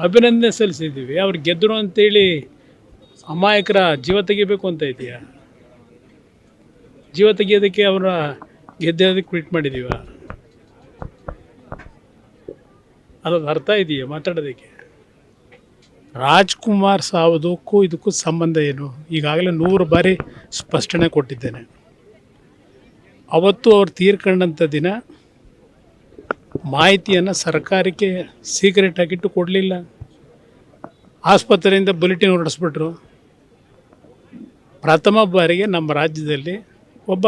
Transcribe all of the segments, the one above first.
ಅಭಿನಂದನೆ ಸಲ್ಲಿಸಿದ್ದೀವಿ. ಅವ್ರು ಗೆದ್ದರು ಅಂತೇಳಿ ಅಮಾಯಕರ ಜೀವ ತೆಗಿಬೇಕು ಅಂತ ಇದೆಯಾ? ಜೀವ ತೆಗಿಯೋದಕ್ಕೆ ಅವರ ಗೆದ್ದೋದಕ್ಕೆ ಕ್ವಿಟ್ ಮಾಡಿದ್ದೀವ? ಅದೊಂದು ಅರ್ಥ ಇದೆಯಾ ಮಾತಾಡೋದಕ್ಕೆ? ರಾಜ್ಕುಮಾರ್ ಸಾವುದಕ್ಕೂ ಇದಕ್ಕೂ ಸಂಬಂಧ ಏನು? ಈಗಾಗಲೇ 100 ಬಾರಿ ಸ್ಪಷ್ಟನೆ ಕೊಟ್ಟಿದ್ದೇನೆ. ಅವತ್ತು ಅವ್ರು ತೀರ್ಕೊಂಡಂಥ ದಿನ ಮಾಹಿತಿಯನ್ನು ಸರ್ಕಾರಕ್ಕೆ ಸೀಕ್ರೆಟ್ ಆಗಿಟ್ಟು ಕೊಡಲಿಲ್ಲ. ಆಸ್ಪತ್ರೆಯಿಂದ ಬುಲೆಟಿನ್ ಹೊರಡಿಸ್ಬಿಟ್ರು. ಪ್ರಥಮ ಬಾರಿಗೆ ನಮ್ಮ ರಾಜ್ಯದಲ್ಲಿ ಒಬ್ಬ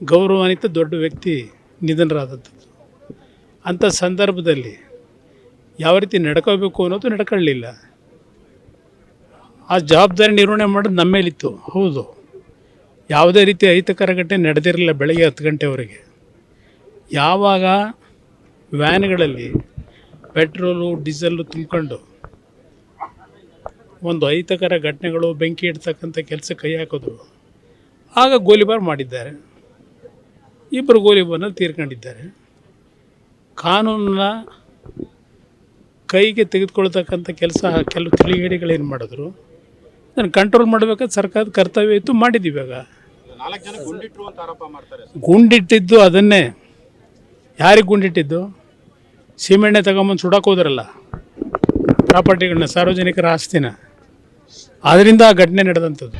ಗೌರವಾನ್ವಿತ ದೊಡ್ಡ ವ್ಯಕ್ತಿ ನಿಧನರಾದದ್ದು. ಅಂಥ ಸಂದರ್ಭದಲ್ಲಿ ಯಾವ ರೀತಿ ನಡ್ಕೋಬೇಕು ಅನ್ನೋದು ನಡ್ಕೊಳ್ಳಿಲ್ಲ. ಆ ಜವಾಬ್ದಾರಿ ನಿರ್ವಹಣೆ ಮಾಡೋದು ನಮ್ಮ ಮೇಲಿತ್ತು. ಹೌದು, ಯಾವುದೇ ರೀತಿ ಅಹಿತಕರ ಘಟನೆ ನಡೆದಿರಲಿಲ್ಲ. ಬೆಳಗ್ಗೆ 10 ಗಂಟೆವರೆಗೆ ಯಾವಾಗ ವ್ಯಾನ್ಗಳಲ್ಲಿ ಪೆಟ್ರೋಲು ಡೀಸೆಲ್ಲು ತುಂಬಿಕೊಂಡು ಒಂದು ಅಹಿತಕರ ಘಟನೆಗಳು, ಬೆಂಕಿ ಇಡ್ತಕ್ಕಂಥ ಕೆಲಸ ಕೈ ಹಾಕಿದ್ರು, ಆಗ ಗೋಲಿಬಾರ್ ಮಾಡಿದ್ದಾರೆ. 2 ಗೋಲಿಬಾರ್ನಲ್ಲಿ ತೀರ್ಕೊಂಡಿದ್ದಾರೆ. ಕಾನೂನನ್ನ ಕೈಗೆ ತೆಗೆದುಕೊಳ್ತಕ್ಕಂಥ ಕೆಲಸ ಕೆಲವು ತಿಳಿಗೇಡಿಗಳೇನು ಮಾಡಿದ್ರು, ಅದನ್ನು ಕಂಟ್ರೋಲ್ ಮಾಡಬೇಕಾದ ಸರ್ಕಾರದ ಕರ್ತವ್ಯ ಇತ್ತು, ಮಾಡಿದ್ದೀವಿ. ಆಗ 4 ಜನ ಗುಂಡಿಟ್ರು ಅಂತ ಆರೋಪ ಮಾಡ್ತಾರೆ. ಗುಂಡಿಟ್ಟಿದ್ದು ಅದನ್ನೇ. ಯಾರಿಗೆ ಗುಂಡಿಟ್ಟಿದ್ದು? ಸೀಮೆಣ್ಣೆ ತಗೊಂಬಂದು ಸುಡಕ್ಕೆ ಹೋದ್ರಲ್ಲ ಪ್ರಾಪರ್ಟಿಗಳನ್ನ, ಸಾರ್ವಜನಿಕರ ಆಸ್ತಿನ. ಅದರಿಂದ ಆ ಘಟನೆ ನಡೆದಂಥದ್ದು.